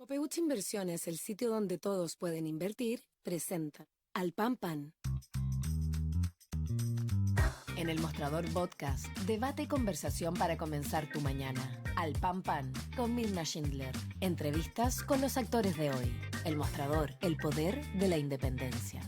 Copeuch Inversiones, el sitio donde todos pueden invertir, presenta Al Pan Pan. En el Mostrador Podcast, debate y conversación para comenzar tu mañana. Al Pan Pan, con Mirna Schindler. Entrevistas con los actores de hoy. El Mostrador, el poder de la independencia.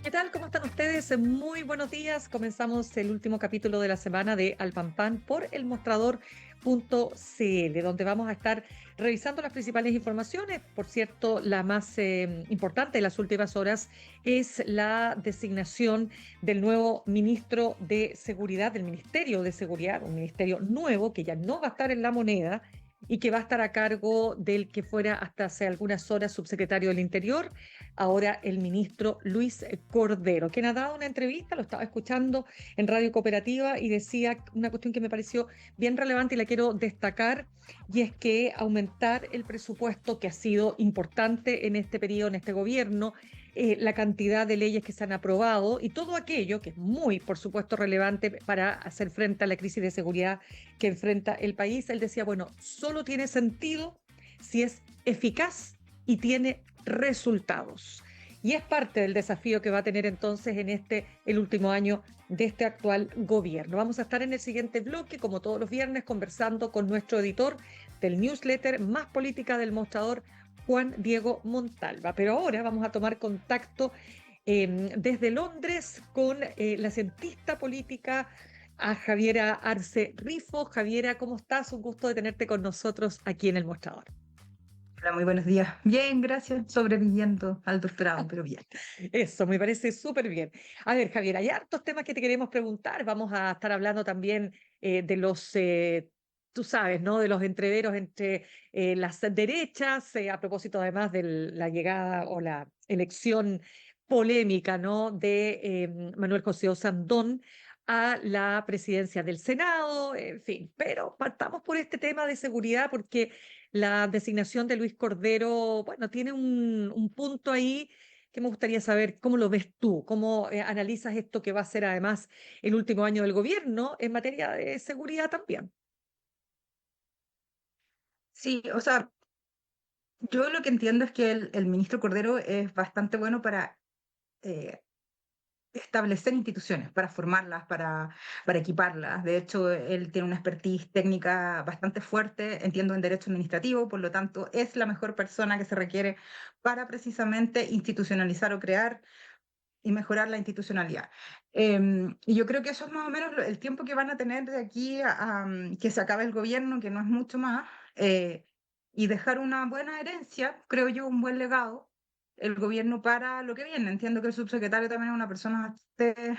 ¿Qué tal? ¿Cómo están ustedes? Muy buenos días. Comenzamos el último capítulo de la semana de Al Pan Pan por elmostrador.cl, donde vamos a estar revisando las principales informaciones. Por cierto, la más importante de las últimas horas es la designación del nuevo ministro de Seguridad, del Ministerio de Seguridad, un ministerio nuevo que ya no va a estar en la moneda y que va a estar a cargo del que fuera hasta hace algunas horas subsecretario del Interior, ahora el ministro Luis Cordero, quien ha dado una entrevista, lo estaba escuchando en Radio Cooperativa y decía una cuestión que me pareció bien relevante y la quiero destacar, y es que aumentar el presupuesto, que ha sido importante en este periodo, en este gobierno, la cantidad de leyes que se han aprobado y todo aquello que es muy, por supuesto, relevante para hacer frente a la crisis de seguridad que enfrenta el país. Él decía, bueno, solo tiene sentido si es eficaz y tiene resultados. Y es parte del desafío que va a tener entonces en el último año de este actual gobierno. Vamos a estar en el siguiente bloque, como todos los viernes, conversando con nuestro editor del newsletter Más Política del Mostrador, Juan Diego Montalva. Pero ahora vamos a tomar contacto desde Londres con la cientista política a Javiera Arce Rifo. Javiera, ¿cómo estás? Un gusto de tenerte con nosotros aquí en El Mostrador. Hola, muy buenos días. Bien, gracias. Sobreviviendo al doctorado, pero bien. Eso, me parece súper bien. A ver, Javier, hay hartos temas que te queremos preguntar. Vamos a estar hablando también de tú sabes, ¿no? De los entreveros entre las derechas, a propósito además de la llegada o la elección polémica, ¿no? De Manuel José Osandón a la presidencia del Senado, en fin. Pero partamos por este tema de seguridad porque la designación de Luis Cordero, bueno, tiene un punto ahí que me gustaría saber cómo lo ves tú, cómo analizas esto que va a ser además el último año del gobierno en materia de seguridad también. Sí, o sea, yo lo que entiendo es que el ministro Cordero es bastante bueno para eh, establecer instituciones, para formarlas, para equiparlas. De hecho, él tiene una expertise técnica bastante fuerte, entiendo, en derecho administrativo, por lo tanto, es la mejor persona que se requiere para precisamente institucionalizar o crear y mejorar la institucionalidad. Y yo creo que eso es más o menos el tiempo que van a tener de aquí a que se acabe el gobierno, que no es mucho más, y dejar una buena herencia, creo yo, un buen legado, el gobierno para lo que viene. Entiendo que el subsecretario también es una persona bastante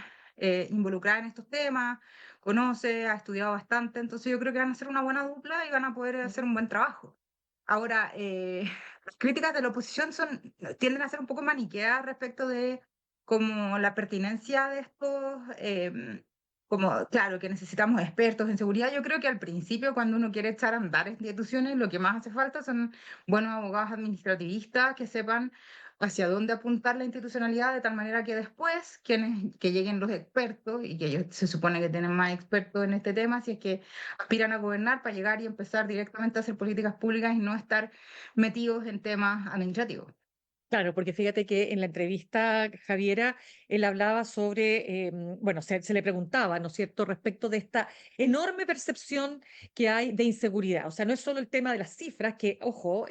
involucrada en estos temas, conoce, ha estudiado bastante, entonces yo creo que van a ser una buena dupla y van a poder hacer un buen trabajo. Ahora, las críticas de la oposición tienden a ser un poco maniqueas respecto de como la pertinencia de estos, como, claro, que necesitamos expertos en seguridad. Yo creo que al principio, cuando uno quiere echar a andar instituciones, lo que más hace falta son buenos abogados administrativistas que sepan hacia dónde apuntar la institucionalidad, de tal manera que después que lleguen los expertos, y que ellos se supone que tienen más expertos en este tema, si es que aspiran a gobernar, para llegar y empezar directamente a hacer políticas públicas y no estar metidos en temas administrativos. Claro, porque fíjate que en la entrevista, Javiera, él hablaba sobre, bueno, se le preguntaba, ¿no es cierto?, respecto de esta enorme percepción que hay de inseguridad. O sea, no es solo el tema de las cifras, que, ojo,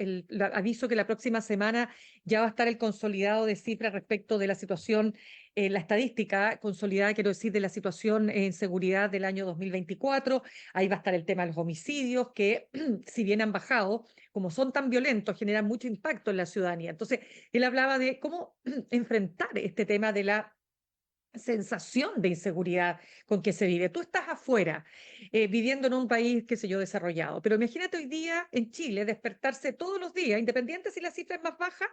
aviso que la próxima semana ya va a estar el consolidado de cifras respecto de la situación, la estadística consolidada, quiero decir, de la situación en seguridad del año 2024. Ahí va a estar el tema de los homicidios, que si bien han bajado, como son tan violentos, generan mucho impacto en la ciudadanía. Entonces, él hablaba de cómo enfrentar este tema de la sensación de inseguridad con que se vive. Tú estás afuera, viviendo en un país, qué sé yo, desarrollado, pero imagínate hoy día en Chile despertarse todos los días, independiente si la cifra es más baja,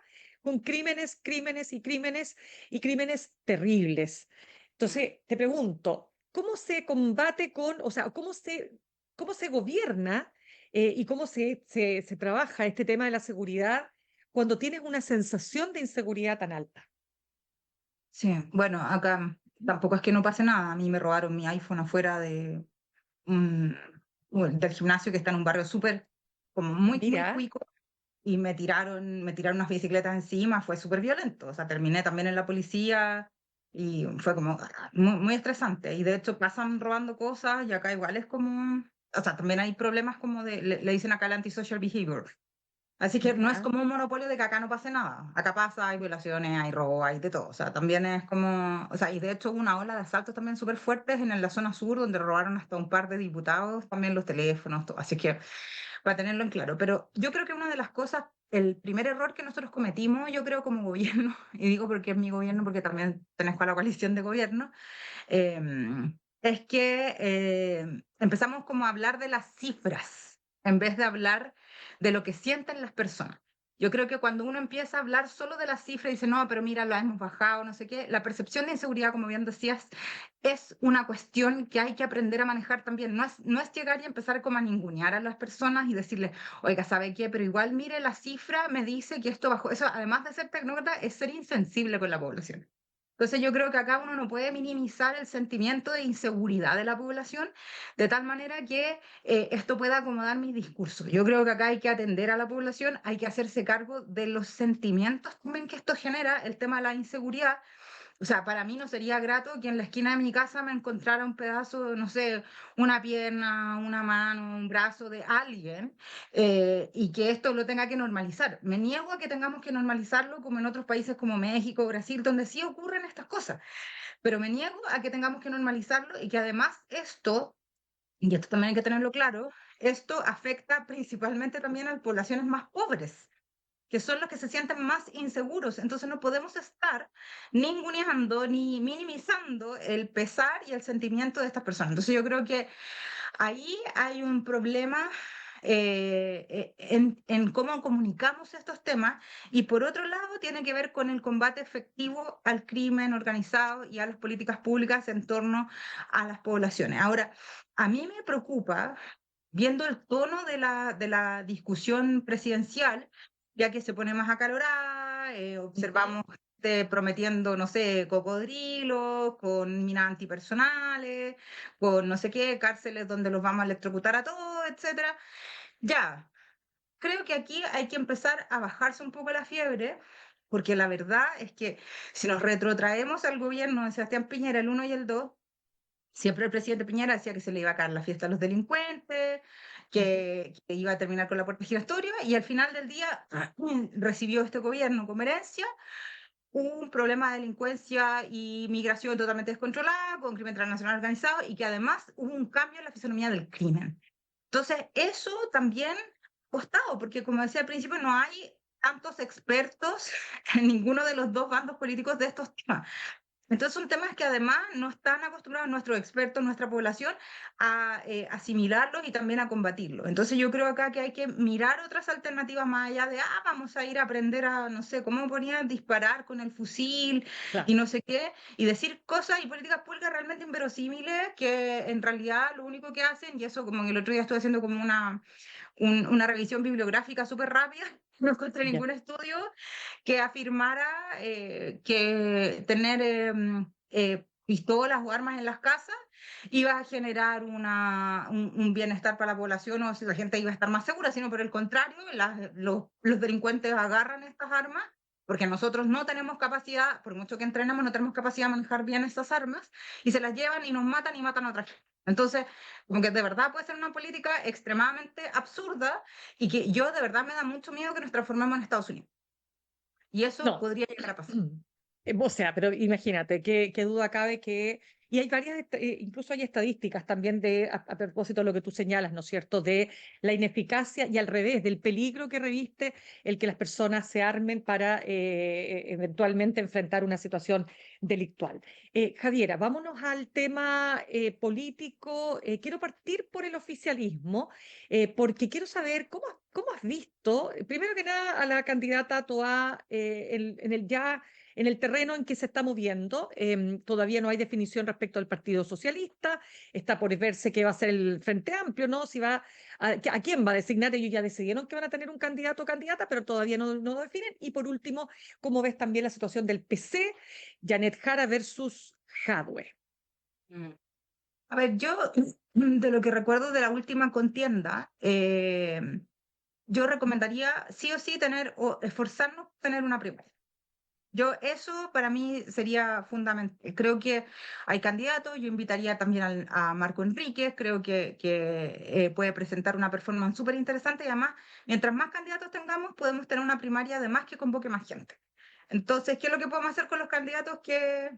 con crímenes, crímenes y crímenes y crímenes terribles. Entonces, te pregunto, ¿cómo se combate o sea, cómo se gobierna y cómo se trabaja este tema de la seguridad cuando tienes una sensación de inseguridad tan alta? Sí, bueno, acá tampoco es que no pase nada. A mí me robaron mi iPhone afuera un- del gimnasio que está en un barrio súper, como muy, muy Mira, cuico, y me tiraron unas bicicletas encima, fue súper violento, o sea, terminé también en la policía y fue como muy, muy estresante. Y de hecho pasan robando cosas y acá igual es como, o sea, también hay problemas como le dicen acá el antisocial behavior. Así que no es ya. como un monopolio de que acá no pase nada. Acá pasa, hay violaciones, hay robo, hay de todo. O sea, también es como, o sea, y de hecho hubo una ola de asaltos también súper fuertes en la zona sur, donde robaron hasta un par de diputados, también los teléfonos, todo. Así que para tenerlo en claro. Pero yo creo que una de las cosas, el primer error que nosotros cometimos, yo creo como gobierno, y digo porque es mi gobierno, porque también tenemos a la coalición de gobierno, eh, es que empezamos como a hablar de las cifras en vez de hablar de lo que sienten las personas. Yo creo que cuando uno empieza a hablar solo de las cifras y dice, no, pero mira, lo hemos bajado, no sé qué, la percepción de inseguridad, como bien decías, es una cuestión que hay que aprender a manejar también. No es llegar y empezar como a ningunear a las personas y decirles, oiga, ¿sabe qué? Pero igual, mire, la cifra me dice que esto bajó. Eso, además de ser tecnócrata, es ser insensible con la población. Entonces yo creo que acá uno no puede minimizar el sentimiento de inseguridad de la población de tal manera que esto pueda acomodar mis discursos. Yo creo que acá hay que atender a la población, hay que hacerse cargo de los sentimientos también que esto genera, el tema de la inseguridad. O sea, para mí no sería grato que en la esquina de mi casa me encontrara un pedazo, no sé, una pierna, una mano, un brazo de alguien, y que esto lo tenga que normalizar. Me niego a que tengamos que normalizarlo como en otros países como México, Brasil, donde sí ocurren estas cosas, pero me niego a que tengamos que normalizarlo y que además esto, y esto también hay que tenerlo claro, esto afecta principalmente también a las poblaciones más pobres, que son los que se sienten más inseguros. Entonces no podemos estar ninguneando ni minimizando el pesar y el sentimiento de estas personas. Entonces yo creo que ahí hay un problema en cómo comunicamos estos temas, y por otro lado tiene que ver con el combate efectivo al crimen organizado y a las políticas públicas en torno a las poblaciones. Ahora, a mí me preocupa, viendo el tono de la discusión presidencial, ya que se pone más acalorada, observamos gente prometiendo, no sé, cocodrilos, con minas antipersonales, con no sé qué, cárceles donde los vamos a electrocutar a todos, etcétera. Ya, creo que aquí hay que empezar a bajarse un poco la fiebre, porque la verdad es que si nos retrotraemos al gobierno de Sebastián Piñera, el 1 y el 2, siempre el presidente Piñera decía que se le iba a caer la fiesta a los delincuentes, que iba a terminar con la puerta giratoria, y al final del día recibió este gobierno como herencia un problema de delincuencia y migración totalmente descontrolada, con crimen transnacional organizado, y que además hubo un cambio en la fisonomía del crimen. Entonces, eso también ha costado, porque como decía al principio, no hay tantos expertos en ninguno de los dos bandos políticos de estos temas. Entonces son temas que además no están acostumbrados nuestros expertos, nuestra población, a asimilarlos y también a combatirlos. Entonces yo creo acá que hay que mirar otras alternativas más allá de, vamos a ir a aprender a, no sé, cómo ponían disparar con el fusil y Claro. no sé qué, y decir cosas y políticas públicas realmente inverosímiles que en realidad lo único que hacen, y eso como en el otro día estuve haciendo como una revisión bibliográfica súper rápida, no encontré Ya. ningún estudio que afirmara que tener pistolas o armas en las casas iba a generar un bienestar para la población, o si la gente iba a estar más segura, sino por el contrario, los delincuentes agarran estas armas porque nosotros no tenemos capacidad, por mucho que entrenemos, no tenemos capacidad de manejar bien estas armas, y se las llevan y nos matan y matan a otra gente. Entonces, como que de verdad puede ser una política extremadamente absurda, y que yo de verdad me da mucho miedo que nos transformemos en Estados Unidos. Y eso No. podría llegar a pasar. O sea, pero imagínate, qué duda cabe que... Y hay varias, incluso hay estadísticas también a propósito de lo que tú señalas, ¿no es cierto?, de la ineficacia y al revés, del peligro que reviste el que las personas se armen para eventualmente enfrentar una situación delictual. Javiera, vámonos al tema político. Quiero partir por el oficialismo, porque quiero saber cómo has visto, primero que nada, a la candidata Toá en el ya en el terreno en que se está moviendo. Todavía no hay definición respecto al Partido Socialista, está por verse qué va a ser el Frente Amplio, ¿no? Si va a quién va a designar. Ellos ya decidieron que van a tener un candidato o candidata, pero todavía no lo definen. Y por último, ¿cómo ves también la situación del PC, Janet Jara versus Jadwe? Mm. A ver, yo de lo que recuerdo de la última contienda, yo recomendaría sí o sí tener o esforzarnos por tener una primaria. Yo, eso para mí sería fundamental. Creo que hay candidatos, yo invitaría también a Marco Enríquez, creo que puede presentar una performance súper interesante y además, mientras más candidatos tengamos, podemos tener una primaria además que convoque más gente. Entonces, ¿qué es lo que podemos hacer con los candidatos que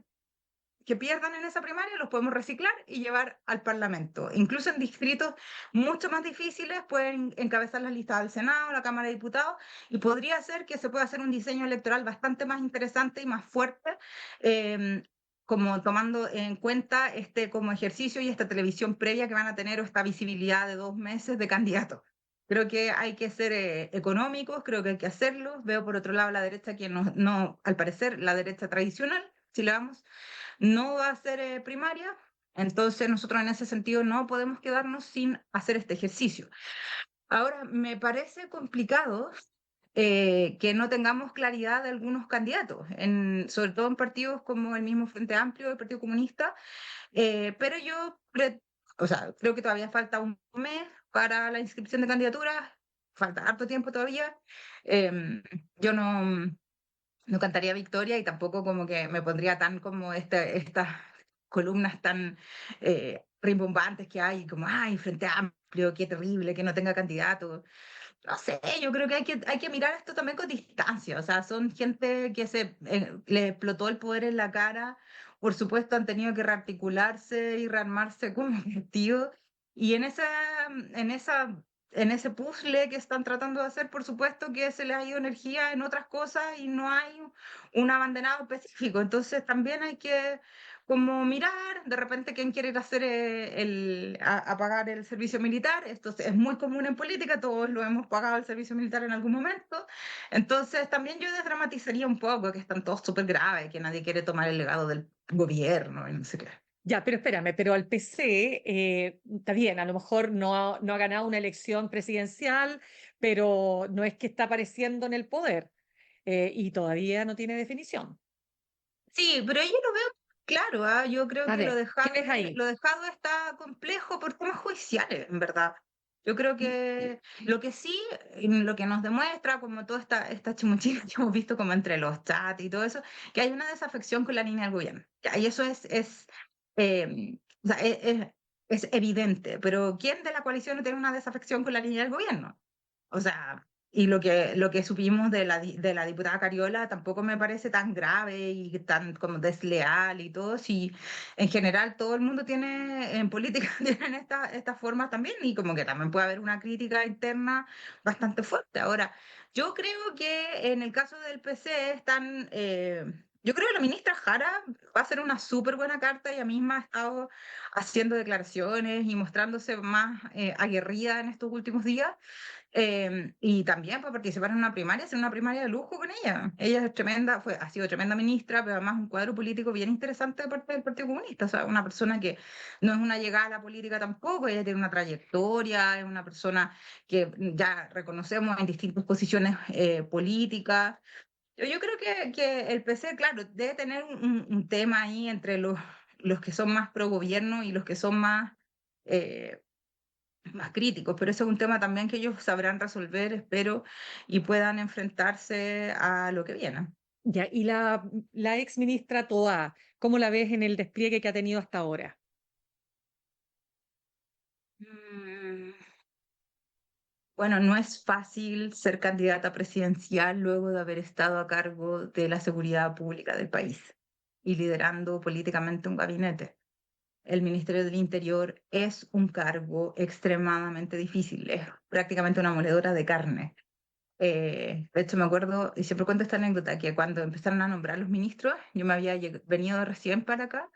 pierdan en esa primaria? Los podemos reciclar y llevar al Parlamento. Incluso en distritos mucho más difíciles pueden encabezar las listas del Senado, la Cámara de Diputados, y podría ser que se pueda hacer un diseño electoral bastante más interesante y más fuerte, eh, como tomando en cuenta este como ejercicio y esta televisión previa que van a tener o esta visibilidad de 2 meses de candidatos. Creo que hay que ser económicos, creo que hay que hacerlo. Veo por otro lado la derecha que no, al parecer, la derecha tradicional, si le vamos, no va a ser primaria, entonces nosotros en ese sentido no podemos quedarnos sin hacer este ejercicio. Ahora, me parece complicado que no tengamos claridad de algunos candidatos, sobre todo en partidos como el mismo Frente Amplio, el Partido Comunista, pero o sea, creo que todavía falta un mes para la inscripción de candidaturas, falta harto tiempo todavía. Yo no cantaría victoria y tampoco como que me pondría tan como estas columnas tan rimbombantes que hay, como, ay, Frente Amplio, qué terrible que no tenga candidato. No sé, yo creo que hay que mirar esto también con distancia, o sea, son gente que le explotó el poder en la cara, por supuesto han tenido que rearticularse y rearmarse como partido, y en esa, en ese puzzle que están tratando de hacer, por supuesto que se les ha ido energía en otras cosas y no hay un abanderado específico, entonces también hay que como mirar, de repente quién quiere ir a hacer a pagar el servicio militar. Esto es muy común en política, todos lo hemos pagado el servicio militar en algún momento. Entonces también yo desdramatizaría un poco que están todos súper graves, que nadie quiere tomar el legado del gobierno y no sé qué. Ya, pero espérame, pero al PC, está bien, a lo mejor no ha ganado una elección presidencial, pero no es que está apareciendo en el poder, y todavía no tiene definición. Sí, pero yo lo veo claro, ¿ah? Yo creo A que ver, ¿qué ves ahí? lo dejado está complejo por temas judiciales, en verdad. Yo creo que lo que sí, lo que nos demuestra, como toda esta chimuchina que hemos visto como entre los chats y todo eso, que hay una desafección con la línea del gobierno. Ya, y eso o sea, es evidente, pero ¿quién de la coalición no tiene una desafección con la línea del gobierno? O sea, y lo que supimos de la diputada Cariola tampoco me parece tan grave y tan como desleal y todo. Si en general todo el mundo tiene, en política tienen esta forma también, y como que también puede haber una crítica interna bastante fuerte. Ahora, yo creo que en el caso del PC yo creo que la ministra Jara va a hacer una súper buena carta. Ella misma ha estado haciendo declaraciones y mostrándose más aguerrida en estos últimos días. Y también para participar en una primaria, hacer una primaria de lujo con ella. Ella es tremenda, ha sido tremenda ministra, pero además un cuadro político bien interesante de parte del Partido Comunista. O sea, una persona que no es una llegada a la política tampoco, ella tiene una trayectoria, es una persona que ya reconocemos en distintas posiciones políticas. Yo creo que el PC, claro, debe tener un tema ahí entre los que son más pro gobierno y los que son eh, más críticos, pero ese es un tema también que ellos sabrán resolver, espero, y puedan enfrentarse a lo que viene. Ya, y la ex ministra Toá, ¿cómo la ves en el despliegue que ha tenido hasta ahora? Mm, Bueno, no es fácil ser candidata presidencial luego de haber estado a cargo de la seguridad pública del país y liderando políticamente un gabinete. El Ministerio del Interior es un cargo extremadamente difícil, es prácticamente una moledora de carne. De hecho, me acuerdo, y siempre cuento esta anécdota, que cuando empezaron a nombrar los ministros, yo me había venido recién para acá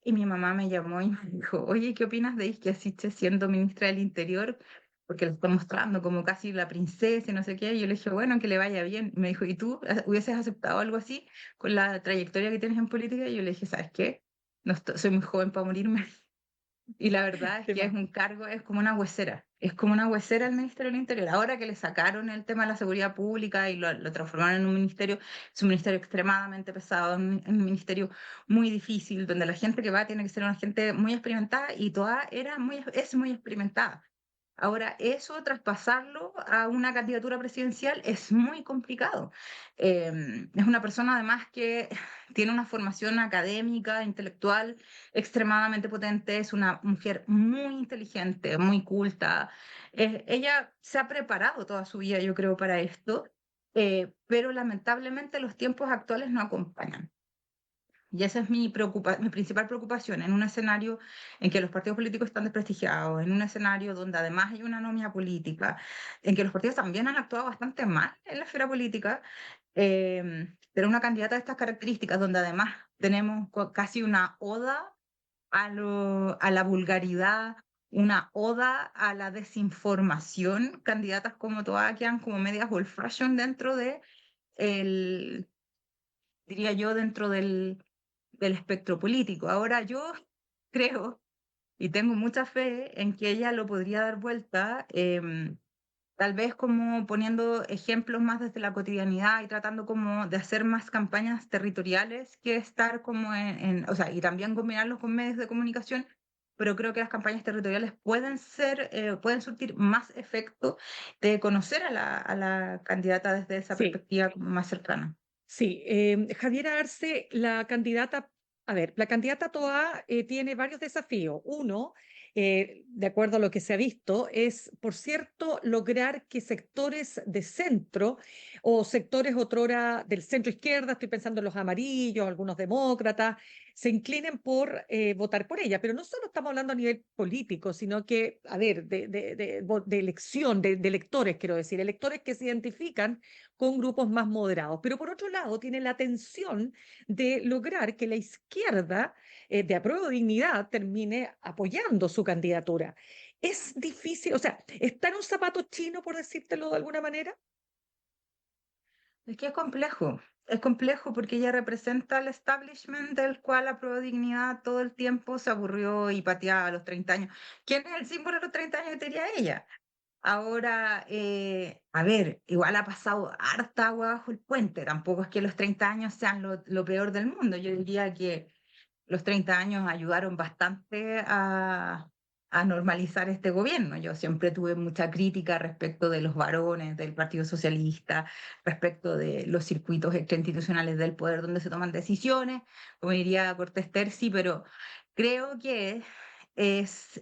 y mi mamá me llamó y me dijo, oye, ¿qué opinas de que asiste siendo ministra del Interior? Porque lo están mostrando como casi la princesa y no sé qué. Y yo le dije, bueno, que le vaya bien. Y me dijo, ¿y tú hubieses aceptado algo así con la trayectoria que tienes en política? Y yo le dije, ¿sabes qué? No soy muy joven para morirme. Y la verdad es que es Tema. un cargo, es como una huesera. es como una huesera el Ministerio del Interior. Ahora que le sacaron el tema de la seguridad pública y lo transformaron en un ministerio, es un ministerio extremadamente pesado, un ministerio muy difícil, donde la gente que va tiene que ser una gente muy experimentada y toda es muy experimentada. Ahora, eso, traspasarlo a una candidatura presidencial es muy complicado. Es una persona además que tiene una formación académica, intelectual extremadamente potente, es una mujer muy inteligente, muy culta. Ella se ha preparado toda su vida, yo creo, para esto, pero lamentablemente los tiempos actuales no acompañan. Y esa es mi principal preocupación, en un escenario en que los partidos políticos están desprestigiados, en un escenario donde además hay una anomia política, en que los partidos también han actuado bastante mal en la esfera política, pero una candidata de estas características, donde además tenemos casi una oda a la vulgaridad, una oda a la desinformación, candidatas como todas quedan como medias old fashion dentro de el, diría yo, dentro del espectro político. Ahora yo creo y tengo mucha fe en que ella lo podría dar vuelta, tal vez como poniendo ejemplos más desde la cotidianidad y tratando como de hacer más campañas territoriales que estar como o sea, y también combinarlos con medios de comunicación, pero creo que las campañas territoriales pueden surtir más efecto de conocer a la candidata desde esa Sí, perspectiva como más cercana. sí. Javiera Arce, la candidata Toa tiene varios desafíos. Uno, de acuerdo a lo que se ha visto, es, por cierto, lograr que sectores de centro o sectores otrora del centro izquierda, estoy pensando en los amarillos, algunos demócratas, se inclinen por votar por ella. Pero no solo estamos hablando a nivel político, sino que, a ver, de elección, de electores, quiero decir, electores que se identifican con grupos más moderados. Pero por otro lado, tiene la tensión de lograr que la izquierda de Apruebo Dignidad termine apoyando su candidatura. Es difícil, o sea, está en un zapato chino, por decírtelo de alguna manera. Es que es complejo porque ella representa el establishment del cual la Prueba de Dignidad todo el tiempo se aburrió y pateaba a los 30 años. ¿Quién es el símbolo de los 30 años? Diría ella. Ahora, a ver, igual ha pasado harta agua bajo el puente, tampoco es que los 30 años sean lo peor del mundo, yo diría que los 30 años ayudaron bastante a normalizar este gobierno. Yo siempre tuve mucha crítica respecto de los varones del Partido Socialista, respecto de los circuitos extrainstitucionales del poder donde se toman decisiones, como diría Cortés Terzi, pero creo que es,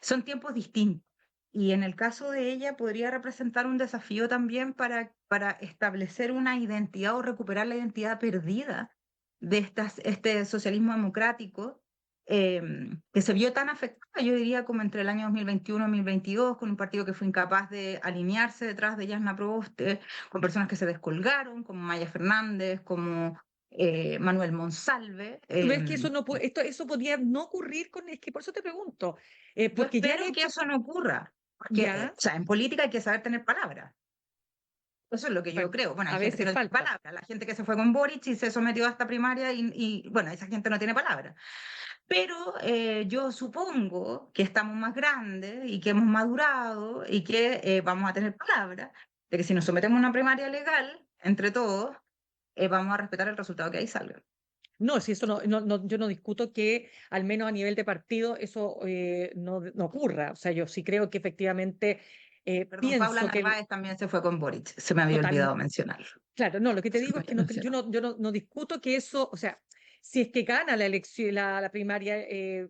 son tiempos distintos. Y en el caso de ella podría representar un desafío también para establecer una identidad o recuperar la identidad perdida de este socialismo democrático, que se vio tan afectada, yo diría, como entre el año 2021 y 2022, con un partido que fue incapaz de alinearse detrás de Jasna Proboste, con personas que se descolgaron, como Maya Fernández, como Manuel Monsalve. ¿Tú ves que eso no puede, eso podría no ocurrir con, es que por eso te pregunto, Yo porque ya han espero que hecho, eso no ocurra, porque ya, o sea, en política hay que saber tener palabras. Eso es lo que yo bueno, creo. Bueno, hay a gente que veces no tiene falta. palabras. La gente que se fue con Boric y se sometió a esta primaria bueno, esa gente no tiene palabras. Pero yo supongo que estamos más grandes y que hemos madurado y que vamos a tener palabras, de que si nos sometemos a una primaria legal, entre todos, vamos a respetar el resultado que ahí salga. No, si eso yo no discuto que al menos a nivel de partido eso no ocurra. O sea, yo sí creo que efectivamente Perdón, Paula pienso que Narváez también se fue con Boric, se me había total, olvidado mencionarlo. claro, no, lo que te Se digo me es que había mencionado. yo no discuto que eso, o sea, si es que gana la elección, la primaria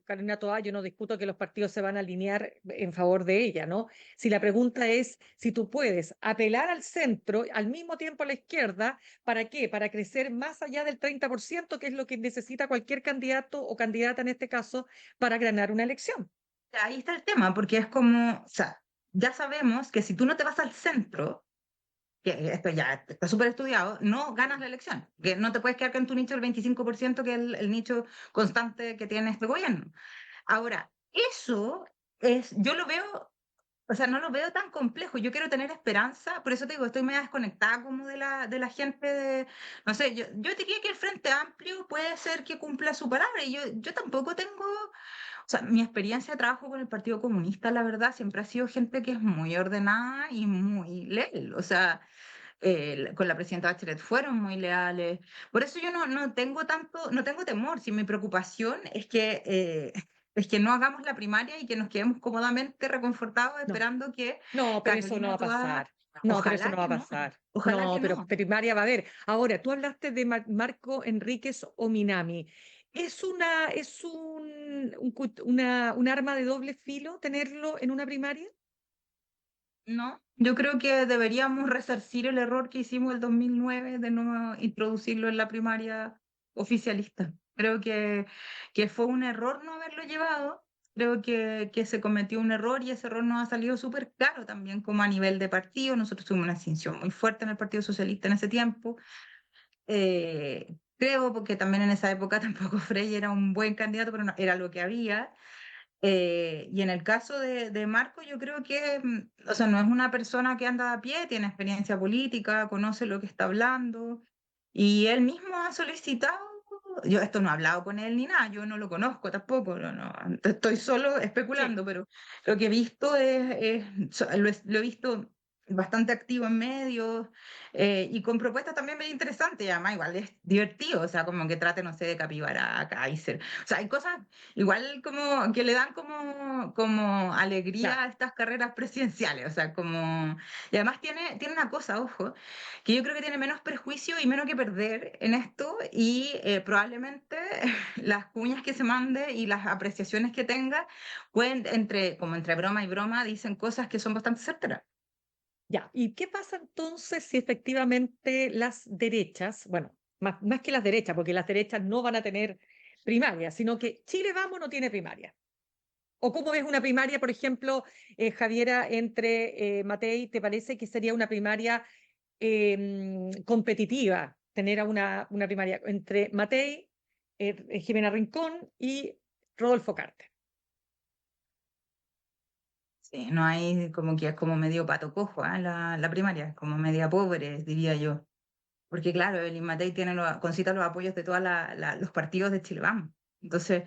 Carolina Toá, yo no discuto que los partidos se van a alinear en favor de ella, ¿no? Si la pregunta es si tú puedes apelar al centro, al mismo tiempo a la izquierda, ¿para qué? Para crecer más allá del 30%, que es lo que necesita cualquier candidato o candidata en este caso para ganar una elección. Ahí está el tema, porque es como, o sea, ya sabemos que si tú no te vas al centro, que esto ya está súper estudiado, no ganas la elección, que no te puedes quedar con tu nicho del 25%, que es el nicho constante que tiene este gobierno. Ahora, eso yo lo veo o sea, no lo veo tan complejo. Yo quiero tener esperanza, por eso te digo, estoy medio desconectada como de la gente de, no sé, yo diría que el Frente Amplio puede ser que cumpla su palabra y yo tampoco tengo, o sea, mi experiencia de trabajo con el Partido Comunista, la verdad, siempre ha sido gente que es muy ordenada y muy leal. O sea, con la presidenta Bachelet fueron muy leales. Por eso yo no tengo tanto, no tengo temor, si mi preocupación es que no hagamos la primaria y que nos quedemos cómodamente reconfortados No, esperando que no, pero eso no va Carolina a Toá, pasar. No, pero eso ojalá no va que a no, pasar. ojalá No, que pero no. primaria va a haber. Ahora, tú hablaste de Marco Enríquez Ominami. ¿Es un arma de doble filo tenerlo en una primaria? No, yo creo que deberíamos resarcir el error que hicimos el 2009 de no introducirlo en la primaria oficialista. Creo que fue un error no haberlo llevado. Creo que se cometió un error y ese error nos ha salido súper caro también como a nivel de partido. Nosotros tuvimos una extinción muy fuerte en el Partido Socialista en ese tiempo. Creo porque también en esa época tampoco Frei era un buen candidato, pero era lo que había. Y en el caso de Marco, yo creo que, o sea, no es una persona que anda a pie, tiene experiencia política, conoce lo que está hablando, y él mismo ha solicitado, yo esto no he hablado con él ni nada, yo no lo conozco tampoco, estoy solo Sí. especulando, pero lo que he visto lo he visto bastante activo en medios y con propuestas también muy interesantes, y además igual es divertido, o sea, como que trate, no sé, de Capibara, Kaiser, o sea, hay cosas igual como que le dan como Claro. alegría a estas carreras presidenciales, o sea, como... Y además tiene una cosa, ojo, que yo creo que tiene menos prejuicio y menos que perder en esto y probablemente las cuñas que se mande y las apreciaciones que tenga pueden, como entre broma y broma, dicen cosas que son bastante certeras. Ya, ¿y qué pasa entonces si efectivamente las derechas, bueno, más que las derechas, porque las derechas no van a tener primaria, sino que Chile Vamos no tiene primaria? ¿O cómo ves una primaria, por ejemplo, Javiera, entre Matei? ¿Te parece que sería una primaria competitiva? Tener a una primaria entre Matei, Jimena Rincón y Rodolfo Carter. Sí, no hay como que es como medio pato cojo, ¿ah? La primaria, como media pobre, diría yo. Porque claro, el Matei tiene concita los apoyos de todos los partidos de Chile Vamos. Entonces,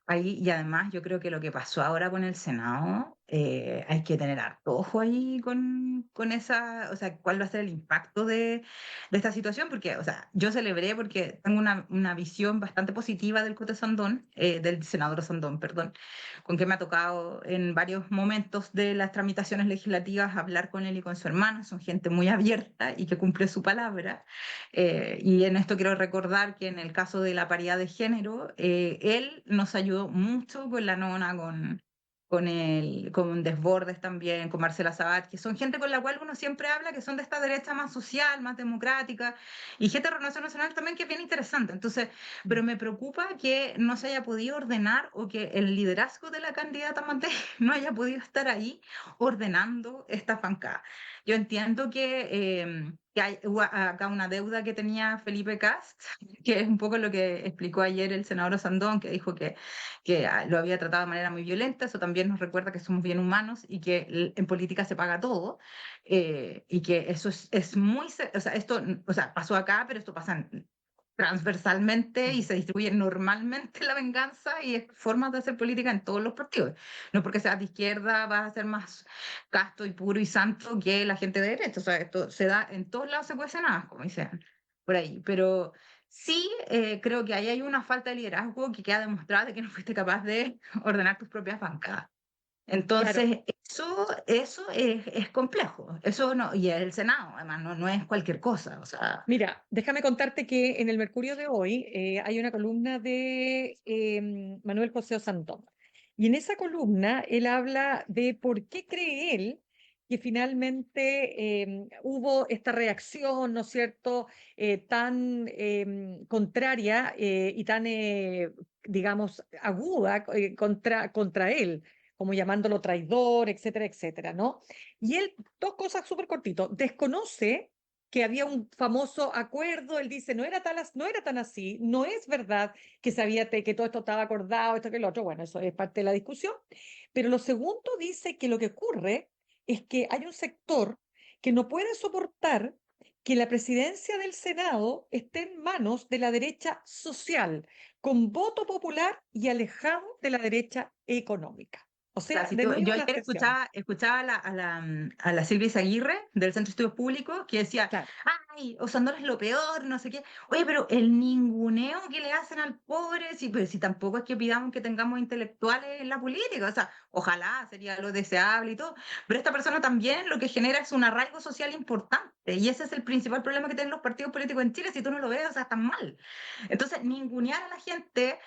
ahí, y además yo creo que lo que pasó ahora con el Senado, hay que tener harto ojo ahí con esa, o sea, cuál va a ser el impacto de esta situación, porque, o sea, yo celebré porque tengo una visión bastante positiva del Cote Sandón, del senador Sandón, perdón, con que me ha tocado en varios momentos de las tramitaciones legislativas hablar con él y con su hermana, son gente muy abierta y que cumple su palabra. Y en esto quiero recordar que en el caso de la paridad de género, él nos ayudó mucho con la nona, con Desbordes también, con Marcela Sabat, que son gente con la cual uno siempre habla, que son de esta derecha más social, más democrática, y gente de Renovación Nacional también que es bien interesante. Entonces, pero me preocupa que no se haya podido ordenar o que el liderazgo de la candidata Matei no haya podido estar ahí ordenando esta bancada. Yo entiendo que hubo acá una deuda que tenía Felipe Cast, que es un poco lo que explicó ayer el senador Sandón, que dijo que lo había tratado de manera muy violenta. Eso también nos recuerda que somos bien humanos y que en política se paga todo, y que eso es muy, o sea, esto, o sea, pasó acá, pero esto pasa transversalmente y se distribuye normalmente la venganza y es formas de hacer política en todos los partidos. No porque seas de izquierda vas a ser más casto y puro y santo que la gente de derecha. O sea, esto se da en todos lados, se cuece nada, como dicen por ahí. Pero sí, creo que ahí hay una falta de liderazgo que queda demostrada de que no fuiste capaz de ordenar tus propias bancadas. Claro. Entonces, eso es complejo. Eso no, y el Senado, además, no es cualquier cosa. O sea, Mira, déjame contarte que en el Mercurio de hoy hay una columna de Manuel José Osandón. Y en esa columna él habla de por qué cree él que finalmente hubo esta reacción, ¿no es cierto?, tan contraria y tan, digamos, aguda contra él, como llamándolo traidor, etcétera, etcétera, ¿no? Y él, dos cosas súper cortito, desconoce que había un famoso acuerdo, él dice, no era tan así, no es verdad que sabía que todo esto estaba acordado, esto que lo otro, bueno, eso es parte de la discusión, pero lo segundo dice que lo que ocurre es que hay un sector que no puede soportar que la presidencia del Senado esté en manos de la derecha social, con voto popular y alejado de la derecha económica. O Sea, sea, si de yo nuevo las ayer tensiones. escuchaba a la Silvia Aguirre del Centro de Estudios Públicos que decía, Claro, ay, Osandola es lo peor, no sé qué. Oye, pero el ninguneo que le hacen al pobre, si, pues, si tampoco es que pidamos que tengamos intelectuales en la política, o sea, ojalá sería lo deseable y todo, pero esta persona también lo que genera es un arraigo social importante y ese es el principal problema que tienen los partidos políticos en Chile, si tú no lo ves, o sea, están mal. Entonces, ningunear a la gente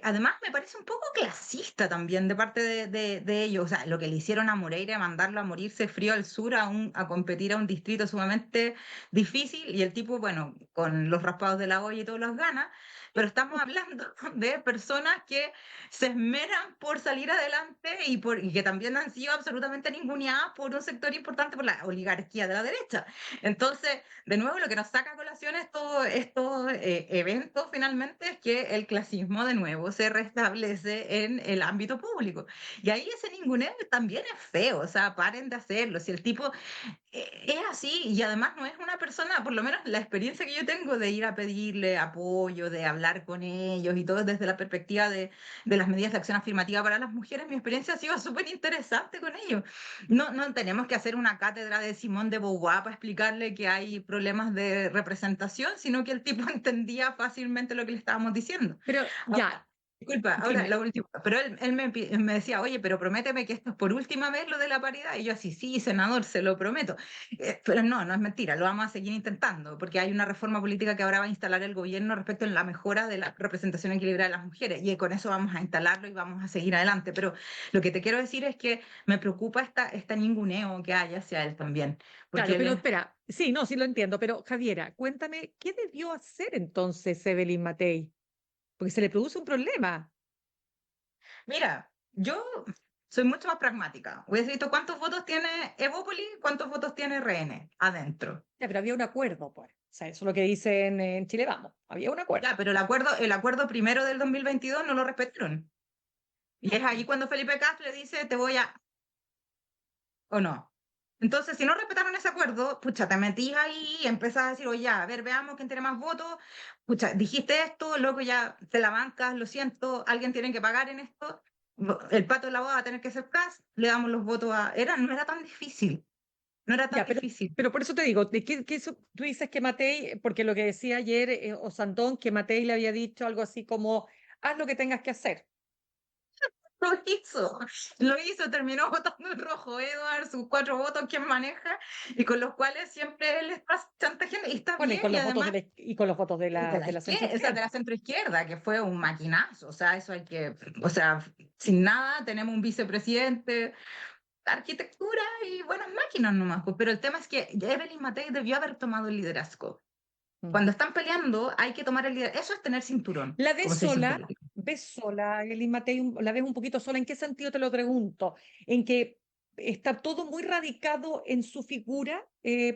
además, me parece un poco clasista también de parte de ellos. O sea, lo que le hicieron a Moreira, mandarlo a morirse frío al sur a competir a un distrito sumamente difícil, y el tipo, bueno, con los raspados de la olla y todos los ganas, pero estamos hablando de personas que se esmeran por salir adelante y que también han sido absolutamente ninguneadas por un sector importante, por la oligarquía de la derecha. Entonces, de nuevo, lo que nos saca a colación estos eventos finalmente es que el clasismo de nuevo se restablece en el ámbito público. Y ahí ese ninguneo también es feo, o sea, paren de hacerlo. Si el tipo es así y además no es una persona, por lo menos la experiencia que yo tengo de ir a pedirle apoyo, de hablar con ellos y todo desde la perspectiva de las medidas de acción afirmativa para las mujeres, mi experiencia ha sido súper interesante con ellos. No tenemos que hacer una cátedra de Simón de Beauvoir para explicarle que hay problemas de representación, sino que el tipo entendía fácilmente lo que le estábamos diciendo. pero Ahora, ya, disculpa, ahora dime. la última, pero él me decía, oye, pero prométeme que esto es por última vez lo de la paridad, y yo así, sí, senador, se lo prometo. Pero no es mentira, lo vamos a seguir intentando, porque hay una reforma política que ahora va a instalar el gobierno respecto a la mejora de la representación equilibrada de las mujeres, y con eso vamos a instalarlo y vamos a seguir adelante. Pero lo que te quiero decir es que me preocupa esta ninguneo que hay hacia él también, porque Claro, él pero es, espera, sí, no, sí lo entiendo, pero Javiera, cuéntame, ¿qué debió hacer entonces Evelyn Matei? Porque se le produce un problema. mira, yo soy mucho más pragmática. Voy a decir, ¿cuántos votos tiene Evópolis? ¿Cuántos votos tiene RN adentro? Ya, pero había un acuerdo, pues. O sea, eso es lo que dicen en Chile, vamos, había un acuerdo. Ya, pero el acuerdo primero del 2022 no lo respetaron. Y es ahí cuando Felipe Cast le dice, te voy a... ¿O no? Entonces, si no respetaron ese acuerdo, pucha, te metís ahí y empezás a decir, oye, ya, a ver, veamos quién tiene más votos. Pucha, dijiste esto, luego ya te la bancas, lo siento, alguien tiene que pagar en esto. El pato de la boda va a tener que ser Cast, le damos los votos a... No era tan difícil, no era tan Ya, difícil. pero por eso te digo, tú dices que Matei, porque lo que decía ayer Osandón, que Matei le había dicho algo así como, haz lo que tengas que hacer. Lo hizo, lo hizo, terminó votando en rojo Edward, sus 4 votos que maneja y con los cuales siempre él está chantajeando y está Bueno, y bien con y los votos además y con los votos de la de la izquierda, esa de centroizquierda. la centroizquierda, que fue un maquinazo, o sea, eso hay que, o sea, sin nada, tenemos un vicepresidente, arquitectura y buenas máquinas nomás, pues, pero el tema es que Evelyn Matei debió haber tomado el liderazgo. Mm. Cuando están peleando hay que tomar el liderazgo, eso es tener cinturón, ¿La como se dice en política. ves sola, Evelyn Matei, la ves un poquito sola? ¿En qué sentido te lo pregunto? ¿En que está todo muy radicado en su figura?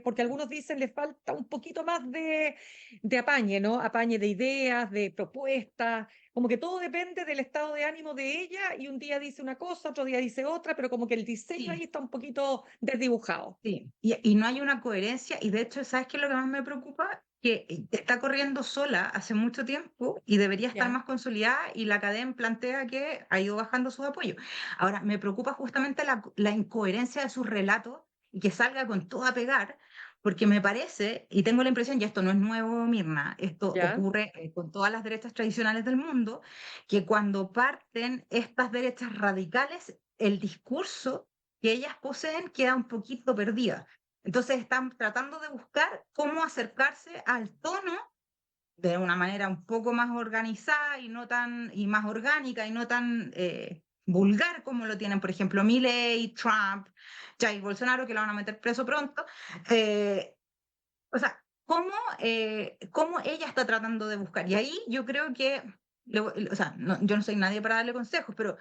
Porque algunos dicen le falta un poquito más de apañe, ¿no? Apañe de ideas, de propuestas, como que todo depende del estado de ánimo de ella y un día dice una cosa, otro día dice otra, pero como que el diseño ahí Sí. está un poquito desdibujado. Sí, y no hay una coherencia, y de hecho, ¿sabes qué es lo que más me preocupa? Que está corriendo sola hace mucho tiempo y debería estar ¿Ya? más consolidada, y la academia plantea que ha ido bajando sus apoyos. Ahora, me preocupa justamente la incoherencia de sus relatos y que salga con todo a pegar, porque me parece, y tengo la impresión, y esto no es nuevo, Mirna, esto ¿Ya? ocurre con todas las derechas tradicionales del mundo, que cuando parten estas derechas radicales, el discurso que ellas poseen queda un poquito perdida. Entonces están tratando de buscar cómo acercarse al tono de una manera un poco más organizada y no tan y más orgánica y no tan vulgar como lo tienen, por ejemplo, Milley, Trump, Jair Bolsonaro, que lo van a meter preso pronto. Eh, o sea, cómo ella está tratando de buscar. Y ahí yo creo que, o sea, yo no soy nadie para darle consejos, pero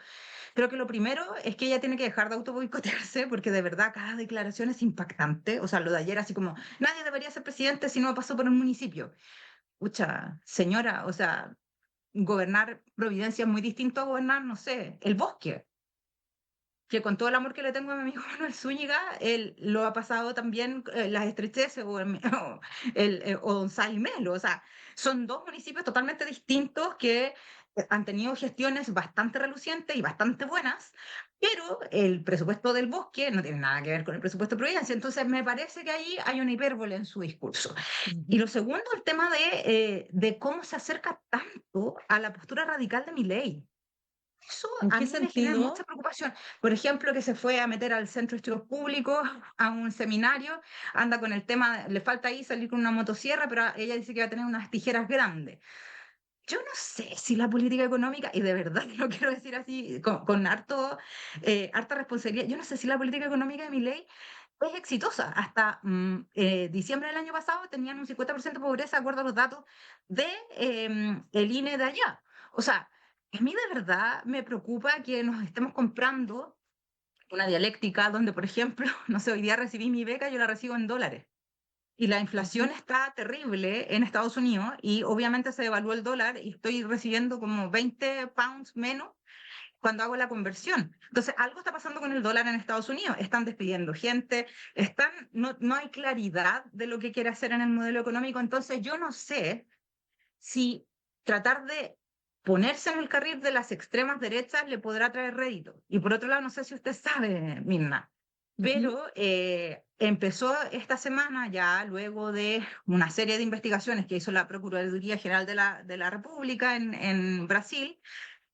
creo que lo primero es que ella tiene que dejar de autoboicotearse, porque de verdad cada declaración es impactante. O sea, lo de ayer así como, nadie debería ser presidente si no pasó por un municipio. Pucha, señora, o sea, gobernar Providencia es muy distinto a gobernar, no sé, el bosque. que con todo el amor que le tengo a mi amigo Manuel Zúñiga, él lo ha pasado también las estrecheces o Don Say Melo. O sea, son dos municipios totalmente distintos que han tenido gestiones bastante relucientes y bastante buenas, pero el presupuesto del bosque no tiene nada que ver con el presupuesto de Providencia. Entonces, me parece que ahí hay una hipérbole en su discurso. Y lo segundo, el tema de cómo se acerca tanto a la postura radical de Milei. Eso ¿En a qué mí me genera sentido? mucha preocupación. Por ejemplo, que se fue a meter al Centro de Estudios Públicos a un seminario, anda con el tema, le falta ahí salir con una motosierra, pero ella dice que va a tener unas tijeras grandes. Yo no sé si la política económica, y de verdad lo quiero decir así, con harta responsabilidad, yo no sé si la política económica de Milei es exitosa. Hasta diciembre del año pasado tenían un 50% de pobreza, de acuerdo a los datos de el INE de allá. O sea, a mí de verdad me preocupa que nos estemos comprando una dialéctica donde, por ejemplo, no sé, hoy día recibí mi beca, yo la recibo en dólares. Y la inflación está terrible en Estados Unidos y obviamente se devaluó el dólar y estoy recibiendo como 20 pounds menos cuando hago la conversión. Entonces, algo está pasando con el dólar en Estados Unidos. Están despidiendo gente, no hay claridad de lo que quiere hacer en el modelo económico. Entonces, yo no sé si tratar de ponerse en el carril de las extremas derechas le podrá traer rédito. Y por otro lado, no sé si usted sabe, Mirna, pero empezó esta semana ya, luego de una serie de investigaciones que hizo la Procuraduría General de la República en Brasil,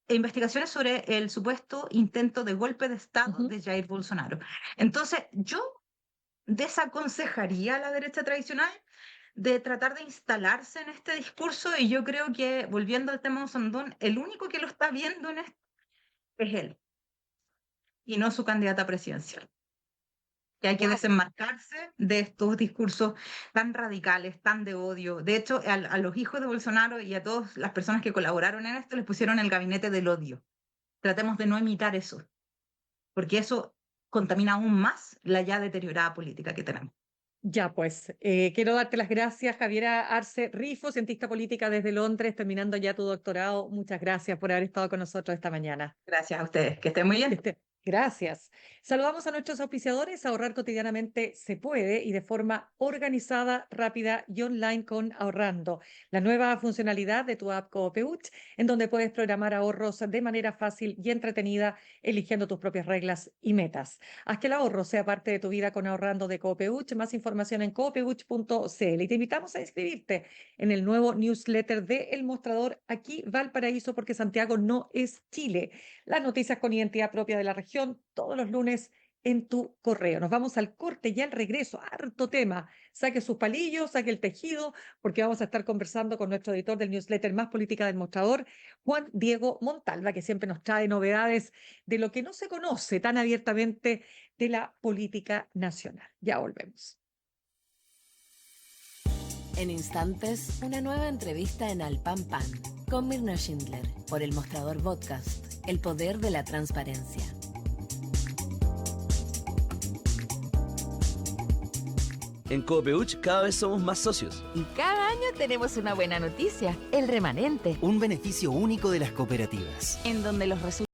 investigaciones sobre el supuesto intento de golpe de Estado de Jair Bolsonaro. Entonces, yo desaconsejaría a la derecha tradicional de tratar de instalarse en este discurso, y yo creo que, volviendo al tema de Osandón, el único que lo está viendo en esto es él, y no su candidata presidencial. Que hay que desenmarcarse de estos discursos tan radicales, tan de odio. De hecho, a los hijos de Bolsonaro y a todas las personas que colaboraron en esto les pusieron el gabinete del odio. Tratemos de no imitar eso, porque eso contamina aún más la ya deteriorada política que tenemos. Ya, pues, quiero darte las gracias, Javiera Arce Rifo, cientista política desde Londres, terminando ya tu doctorado. Muchas gracias por haber estado con nosotros esta mañana. Gracias a ustedes, que estén muy bien. Gracias. Saludamos a nuestros auspiciadores. Ahorrar cotidianamente se puede y de forma organizada, rápida y online con Ahorrando, la nueva funcionalidad de tu app Coopeuch, en donde puedes programar ahorros de manera fácil y entretenida, eligiendo tus propias reglas y metas. Haz que el ahorro sea parte de tu vida con Ahorrando de Coopeuch. Más información en coopeuch.cl. Y te invitamos a inscribirte en el nuevo newsletter de El Mostrador, aquí Valparaíso, porque Santiago no es Chile. Las noticias con identidad propia de la región, todos los lunes en tu correo. Nos vamos al corte y al regreso. Harto tema. Saque sus palillos, saque el tejido, porque vamos a estar conversando con nuestro editor del newsletter Más Política del Mostrador, Juan Diego Montalva, que siempre nos trae novedades de lo que no se conoce tan abiertamente de la política nacional. Ya volvemos. En instantes, una nueva entrevista en Al Pan Pan con Mirna Schindler por El Mostrador Podcast, el poder de la transparencia. En Coopeuch cada vez somos más socios. Y cada año tenemos una buena noticia, el remanente, un beneficio único de las cooperativas, en donde los resultados